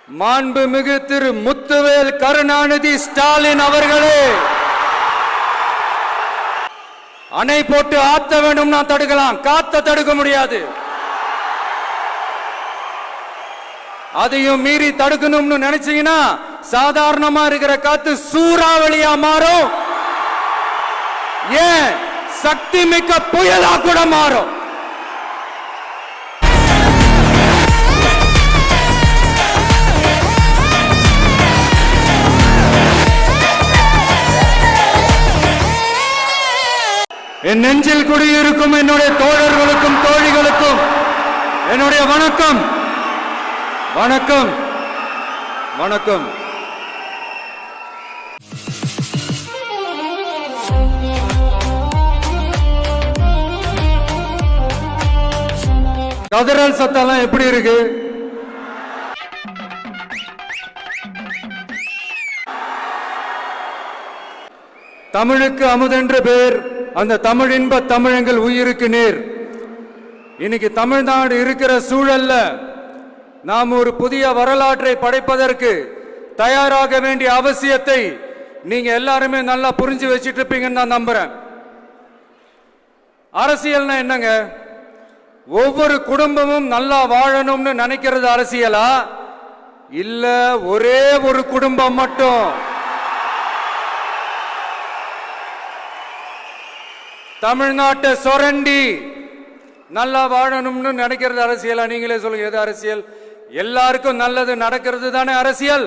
மாண்புமிகு திரு முத்துவேல் கருணாநிதி ஸ்டாலின் அவர்களே, அணை போட்டு ஆத்த வேண்டும் நான் தடுக்கலாம், காத்த தடுக்க முடியாது. அதையும் மீறி தடுக்கணும்னு நினைச்சீங்கன்னா சாதாரணமா இருக்கிற காத்து சூறாவளியா மாறும், ஏன் சக்தி மிக்க புயலா கூட மாறும். என் நெஞ்சில் குடியிருக்கும் என்னுடைய தோழர்களுக்கும் தோழிகளுக்கும் என்னுடைய வணக்கம் வணக்கம் வணக்கம். கதறல் சத்தம்லாம் எப்படி இருக்கு? தமிழுக்கு அமுதென்று பேர், அந்த தமிழ் இன்ப தமிழங்கள் உயிருக்கு நேர். இன்னைக்கு தமிழ்நாடு இருக்கிற சூழல்ல நாம் ஒரு புதிய வரலாற்றை படைப்பதற்கு தயாராக வேண்டிய அவசியத்தை நீங்க எல்லாருமே நல்லா புரிஞ்சு வச்சிட்டு இருப்பீங்கன்னு நான் நம்புறேன். அரசியல்னா என்னங்க? ஒவ்வொரு குடும்பமும் நல்லா வாழணும்னு நினைக்கிறது அரசியலா, இல்ல ஒரே ஒரு குடும்பம் மட்டும் தமிழ்நாட்டை சொரண்டி நல்லா வாழணும்னு நினைக்கிறது அரசியலா? நீங்களே சொல்லுங்க, எது அரசியல்? எல்லாருக்கும் நல்லது நடக்கிறது தானே அரசியல்.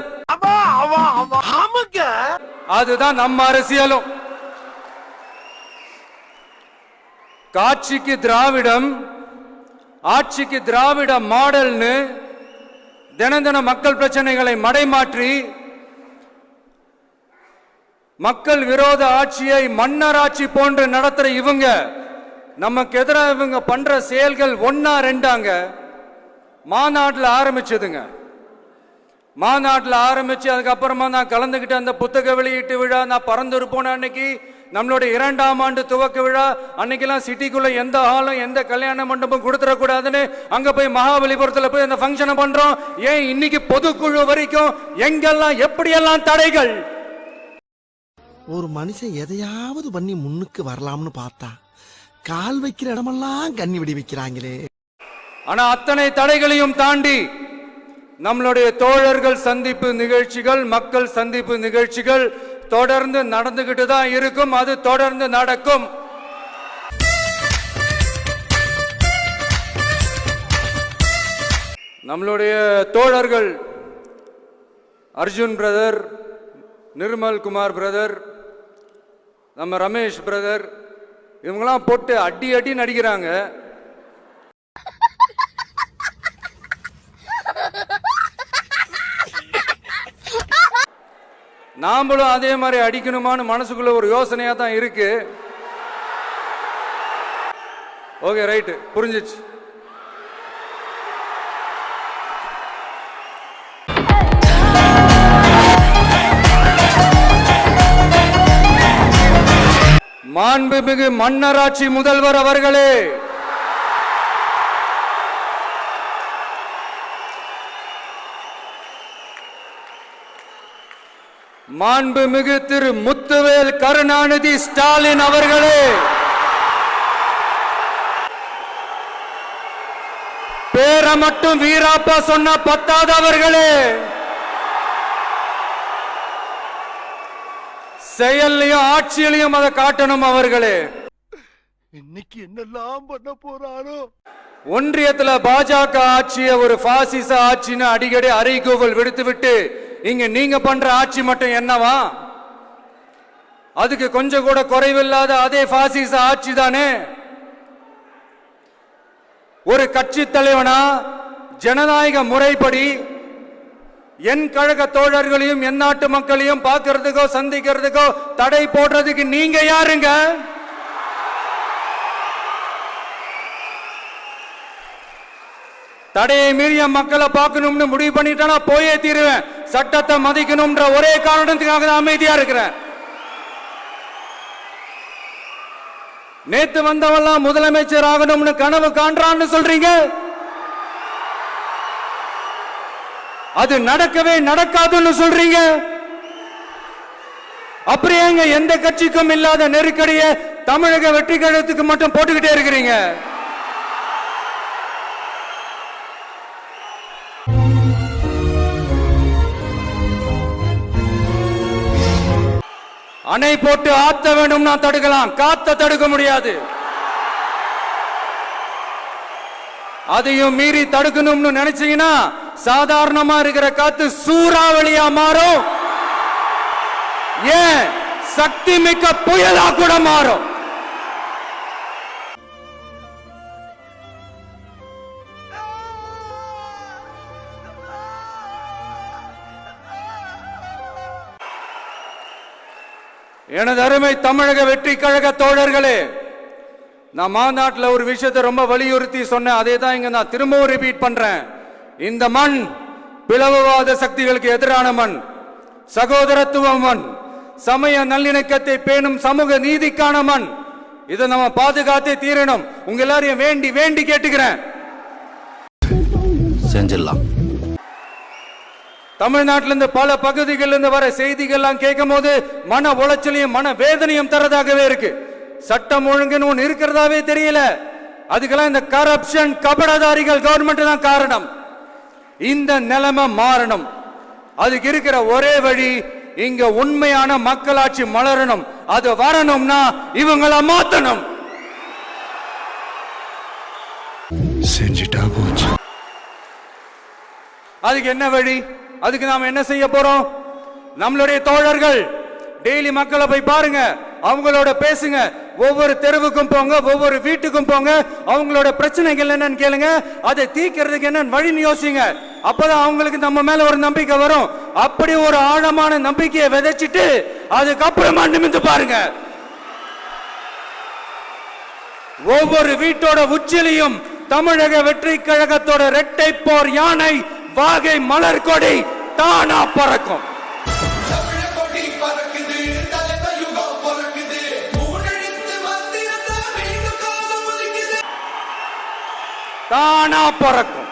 அதுதான் நம்ம அரசியலும். காட்சிக்கு திராவிடம், ஆட்சிக்கு திராவிட மாடல்னு தினம் தினம் மக்கள் பிரச்சனைகளை மடைமாற்றி மக்கள் விரோத ஆட்சியை மன்னராட்சி போன்று நடத்துற இவங்க, நமக்கு எதிராக இவங்க பண்ற செயல்கள் ஒன்னா ரெண்டாங்க. மாநாட்டில் ஆரம்பிச்சதுங்க. மாநாட்டில் ஆரம்பிச்சு அதுக்கப்புறமா நான் கலந்துகிட்ட அந்த புத்தக வெளியீட்டு விழா, நான் பறந்துரு போன அன்னைக்கு நம்மளுடைய 2ஆம் ஆண்டு துவக்க விழா அன்னைக்கெல்லாம் சிட்டிக்குள்ள எந்த ஹாலும் எந்த கல்யாண மண்டபம் கொடுத்துடக்கூடாதுன்னு அங்க போய் மகாபலிபுரத்தில் போய் அந்த ஃபங்க்ஷனை பண்றோம். ஏன் இன்னைக்கு பொதுக்குழு வரைக்கும் எங்கெல்லாம் எப்படியெல்லாம் தடைகள்? ஒரு மனுஷன் எதையாவது பண்ணி முன்னுக்கு வரலாம்னு பார்த்தா கால் வைக்கிற இடமெல்லாம் கண்ணி விடி வைக்கிறாங்களே. ஆனா அத்தனை தடைகளையும் தாண்டி நம்மளுடைய தோழர்கள் சந்திப்பு நிகழ்ச்சிகள், மக்கள் சந்திப்பு நிகழ்ச்சிகள் தொடர்ந்து நடந்துகிட்டு தான் இருக்கும். அது தொடர்ந்து நடக்கும். நம்மளுடைய தோழர்கள் அர்ஜுன் பிரதர், நிர்மல் குமார் பிரதர், நம்ம ரமேஷ் பிரதர், இவங்கெல்லாம் போட்டு அடி அடி நடிக்கிறாங்க. நாமளும் அதே மாதிரி அடிக்கணுமான்னு மனசுக்குள்ள ஒரு யோசனையா தான் இருக்கு. ஓகே, ரைட்டு, புரிஞ்சிச்சு. மாண்புமிகு மன்னராட்சி முதல்வர் அவர்களே, மாண்புமிகு திரு முத்துவேல் கருணாநிதி ஸ்டாலின் அவர்களே, பேரை மட்டும் வீராப்பா சொன்ன பத்தாதவர்களே, செயல்லையும் ஆட்சியிலையும் அதை காட்டணும் அவர்களே. இன்னைக்கு என்னெல்லாம் பண்ண போறாரோ. ஒன்றியத்துல பாஜக ஆட்சியை ஒரு பாசிச ஆட்சின்னு அடிக்கடி அறைகூவல் விடுத்து விட்டு இங்க நீங்க பண்ற ஆட்சி மட்டும் என்னவா? அதுக்கு கொஞ்சம் கூட குறைவில்லாத அதே பாசிச ஆட்சி தானே. ஒரு கட்சி தலைவனா ஜனநாயக முறைப்படி என் கழக தோழர்களையும் என் நாட்டு மக்களையும் பார்க்கறதுக்கோ சந்திக்கிறதுக்கோ தடை போடுறதுக்கு நீங்க யாருங்க? தடையை மீறிய மக்களை பார்க்கணும்னு முடிவு பண்ணிட்டா போயே தீருவேன். சட்டத்தை மதிக்கணும்ன்ற ஒரே காரணத்துக்காக தான் அமைதியா இருக்கிறேன். நேத்து வந்தவெல்லாம் முதலமைச்சர் ஆகணும்னு கனவு காண்றான்னு சொல்றீங்க. அது நடக்கவே நடக்காதுன்னு சொல்றீங்க. அப்படியேங்க எந்த கட்சிக்கும் இல்லாத நெருக்கடியை தமிழக வெற்றி கழகத்துக்கு மட்டும் போட்டுக்கிட்டே இருக்கிறீங்க. அணை போட்டு ஆத்த வேண்டும்னா தடுக்கலாம், காத்த தடுக்க முடியாது. அதையும் மீறி தடுக்கணும்னு நினைச்சீங்கன்னா சாதாரணமா இருக்கிற காத்து சூறாவளியா மாறும், ஏன் சக்தி மிக்க புயலா கூட மாறும். எனது அருமை தமிழக வெற்றி கழக தோழர்களே, நான் மாநாட்டில் ஒரு விஷயத்தை ரொம்ப வலியுறுத்தி சொன்னேன். அதே தான் இங்க நான் திரும்பவும் ரிப்பீட் பண்றேன். இந்த மண் பிளவுவாத சக்திகளுக்கு எதிரான மண், சகோதரத்துவ மண், சமய நல்லிணக்கத்தை பேணும் சமூக நீதிக்கான மண். இதை நம்ம பாதுகாத்தே தீரணும். உங்க எல்லாரையும் வேண்டி வேண்டி கேட்டுக்கிறேன், செஞ்சிடலாம். தமிழ்நாட்டிலிருந்து பல பகுதிகளிலிருந்து வர செய்திகள்லாம் கேட்கும் போது மன உளைச்சலையும் மன வேதனையும் தரதாகவே இருக்கு. சட்டம் ஒழுங்குன்னு ஒன்று இருக்கிறதாவே தெரியல. அதுக்கெல்லாம் இந்த கரப்ஷன் கபடதாரிகள் கவர்மெண்ட் தான் காரணம். இந்த நிலைமை மாறணும். அதுக்கு இருக்கிற ஒரே வழி, இங்க உண்மையான மக்களாட்சி மலரணும். அது வரணும்னா இவங்கள மாத்தணும். செஞ்சிட்டா போச்சு. அதுக்கு என்ன வழி? அதுக்கு நாம என்ன செய்ய போறோம்? நம்மளுடைய தோழர்கள் டெய்லி மக்களை போய் பாருங்க, அவங்களோட பேசுங்க, ஒவ்வொரு தெருவுக்கும் போங்க, ஒவ்வொரு வீட்டுக்கும் போங்க, அவங்களோட பிரச்சனைகள் என்னன்னு கேளுங்க, அதை தீர்க்கிறதுக்கு என்னன்னு வழின்னு யோசிங்க. அப்பதான் அவங்களுக்கு நம்ம மேல ஒரு நம்பிக்கை வரும். அப்படி ஒரு ஆழமான நம்பிக்கையை விதைச்சிட்டு அதுக்கப்புறமா நிமிந்து பாருங்க. ஒவ்வொரு வீட்டோட உச்சிலையும் தமிழக வெற்றி கழகத்தோட இரட்டை போர் யானை வாகை மலர் கொடி தானா பறக்கும். தானா பறக்கும்.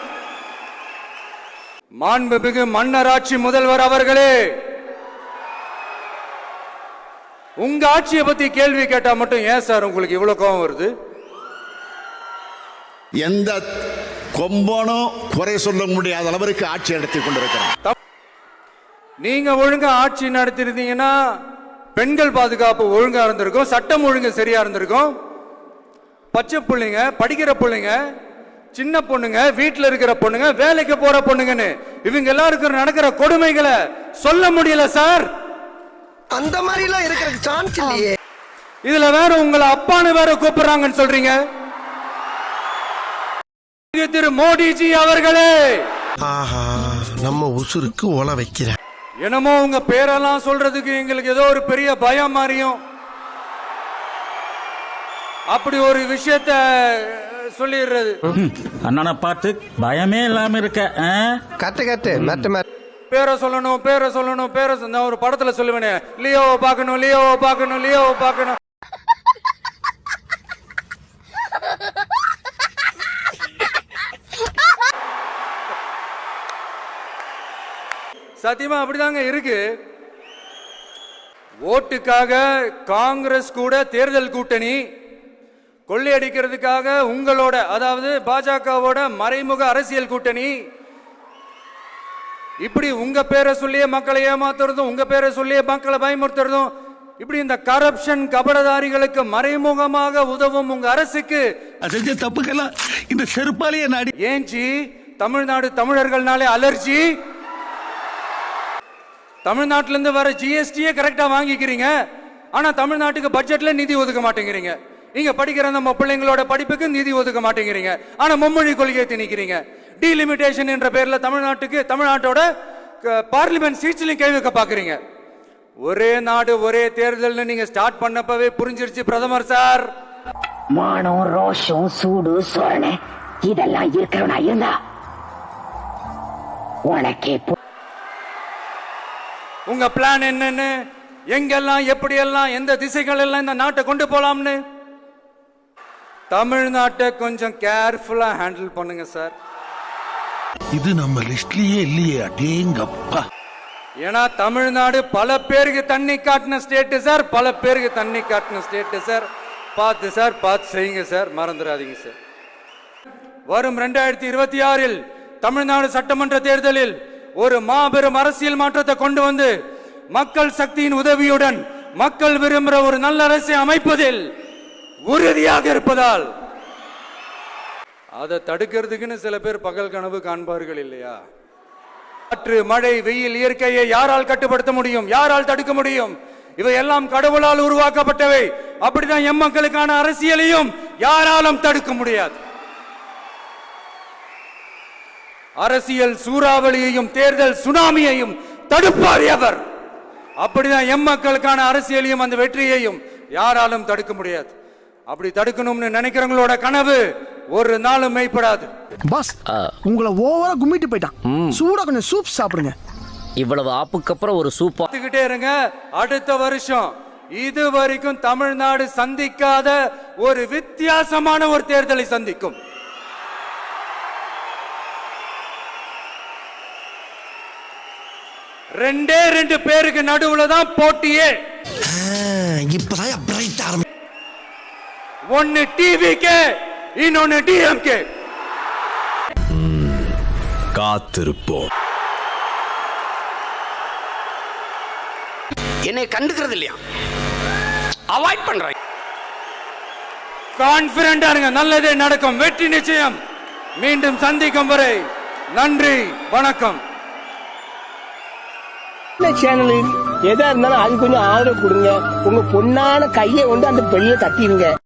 மாண்புமிகு மன்னராட்சி முதல்வர் அவர்களே, உங்க ஆட்சியை பத்தி கேள்வி கேட்டா மட்டும் ஏன் சார் உங்களுக்கு இவ்வளவு கோபம் வருது? எந்த கொம்பனும் குறை சொல்ல முடியாத அளவிற்கு ஆட்சி நடத்தி கொண்டிருக்கிறார். நீங்க ஒழுங்கா ஆட்சி நடத்திருந்தீங்கன்னா பெண்கள் பாதுகாப்பு ஒழுங்கா இருந்திருக்கும், சட்டம் ஒழுங்கு சரியா இருந்திருக்கும். பச்சை பிள்ளைங்க, படிக்கிற பிள்ளைங்க, சின்ன பொண்ணுங்க, வீட்டுல இருக்கிற பொண்ணுங்க, வேலைக்கு போற பொண்ணுங்கன்னு இவங்க எல்லாருக்கும் நடக்கிற கொடுமைகளை சொல்ல முடியல சார். அந்த மாதிரி எல்லாம் இருக்கிற சான்ஸ் இல்லையே. இதுல வேற உங்களை அப்பான்னு வேற கூப்பிடுறாங்கன்னு சொல்றீங்க. திரு மோடிஜி அவர்களே, ஆஹா, நம்ம உசுருக்கு ஓல வைக்கிற என்னமோ உங்க பேரெல்லாம் சொல்றதுக்கு எங்களுக்கு ஏதோ ஒரு பெரிய பயம் மாறியும் அப்படி ஒரு விஷயத்த சொல்லிடுறது. அண்ணனை பார்த்து பயமே இல்லாம இருக்க. கட்டு கட்டு மத்த பேரை சொல்லணும், பேரை சொல்லணும், பேரை நான் ஒரு படத்துல சொல்லுவேனே, லியோவை பார்க்கணும், லியோவை பார்க்கணும், லியோவை பார்க்கணும். சத்தியமா அப்படிதாங்க இருக்கு. ஓட்டுக்காக காங்கிரஸ் கூட தேர்தல் கூட்டணி, கொள்ளையடிக்கிறதுக்காக உங்களோட, அதாவது பாஜகவோட மறைமுக அரசியல் கூட்டணி, இப்படி உங்க பேரை சொல்லியே மக்களை ஏமாத்துறதும், உங்க பேரை சொல்லியே மக்களை பயமுறுத்துறதும், இப்படி இந்த கரப்ஷன் கபடதாரிகளுக்கு மறைமுகமாக உதவும் உங்க அரசுக்கு தப்புக்கெல்லாம் இந்த செருப்பாலேயே நாடி ஏஞ்சி தமிழ்நாடு தமிழர்கள்னாலே அலர்ஜி. தமிழ்நாட்டில இருந்து வர ஜிஎஸ்டியே கரெக்டா வாங்கிக்கிறீங்க, ஆனா தமிழ்நாட்டுக்கு பட்ஜெட்ல நிதி ஒதுக்க மாட்டேங்கிறீங்க. நீங்க படிக்கிற நம்ம பிள்ளைங்களோட படிப்புக்கு நிதி ஒதுக்க மாட்டேங்கிறீங்க, ஆனா மும்மொழி கொள்கையை திணிக்கிறீங்க. டீலிமிட்டேஷன் என்ற பேர்ல தமிழ்நாட்டோட பார்லிமெண்ட் சீட்ஸ்லயும் கை வைக்க பாக்குறீங்க. ஒரே நாடு ஒரே தேர்தல் நீங்க ஸ்டார்ட் பண்ணப்பவே புரிஞ்சிருச்சு பிரதமர் சார். மானம், ரோஷம், சூடு, சொரணை இதெல்லாம் இருக்கிறவனா இருந்தா உனக்கே உங்க பிளான் என்னன்னு, எங்கெல்லாம் எப்படியெல்லாம் எந்த திசைகள் எல்லாம் இந்த நாட்டை கொண்டு போலாம்னு தமிழ்நாட்டை கொஞ்சம் கேர்ஃபுல்லா ஹேண்டில் பண்ணுங்க சார். இது நம்ம லிஸ்ட்லயே இல்லையே, அடேங்கப்பா. ஏன்னா தமிழ்நாடு பல பேருக்கு தண்ணி காட்டின ஸ்டேட் சார், பல பேருக்கு தண்ணி காட்டின ஸ்டேட் சார். பார்த்து செய்யுங்க சார், மறந்துடாதீங்க சார். வரும் 2026 தமிழ்நாடு சட்டமன்ற தேர்தலில் ஒரு மாபெரும் அரசியல் மாற்றத்தை கொண்டு வந்து மக்கள் சக்தியின் உதவியுடன் மக்கள் விரும்புகிற ஒரு நல்ல அரசை அமைப்பதில் உறுதியாக இருப்பதால் அதை தடுக்கிறதுக்குன்னு சில பேர் பகல் கனவு காண்பார்கள் இல்லையா? காற்று, மழை, வெயில், இயற்கையை யாரால் கட்டுப்படுத்த முடியும்? யாரால் தடுக்க முடியும்? இவை எல்லாம் கடவுளால் உருவாக்கப்பட்டவை. அப்படிதான் எம் மக்களுக்கான அரசியலையும் யாராலும் தடுக்க முடியாது. அரசியல் சூறாவளியையும் தேர்தல் சுனாமியையும் தடுப்பார் எவர். அப்படிதான் எம் மக்களுக்கான அரசியலையும் அந்த வெற்றியையும் யாராலும் தடுக்க முடியாது. அப்படி தடுக்கணும்னு நினைக்கிறவங்களோட கனவு ஒரு நாளும் மெய்ப்படாது. பாஸ், உங்களை ஓவரா கும்மிட்டு போயிட்டான். சூடா கொஞ்சம் சூப் சாப்பிடுங்க. இவ்வளவு ஆப்புக்கு அப்புறம் ஒரு சூப்பா பார்த்துக்கிட்டே இருங்க. அடுத்த வருஷம் இது வரைக்கும் தமிழ்நாடு சந்திக்காத ஒரு வித்தியாசமான ஒரு தேர்தலை சந்திக்கும். ரெண்டு பேருக்கு நடுவுல தான் போட்டியே. இப்பதான் பிரைட் ஆரம்பி. ஒன்னு டிவிகே, இன்னொன்னு டிஎம்கே. காத்திருப்போம். என்னை கண்டுக்கிறது இல்லையா? அவாய்ட் பண்றேன். கான்பிடண்டா இருங்க, நல்லதே நடக்கும், வெற்றி நிச்சயம். மீண்டும் சந்திக்கும் வரை நன்றி, வணக்கம். சேனலு எதா இருந்தாலும் அது கொஞ்சம் ஆதரவு கொடுங்க. உங்க பொண்ணான கையை கொண்டு அந்த பெல்ல தட்டிடுங்க.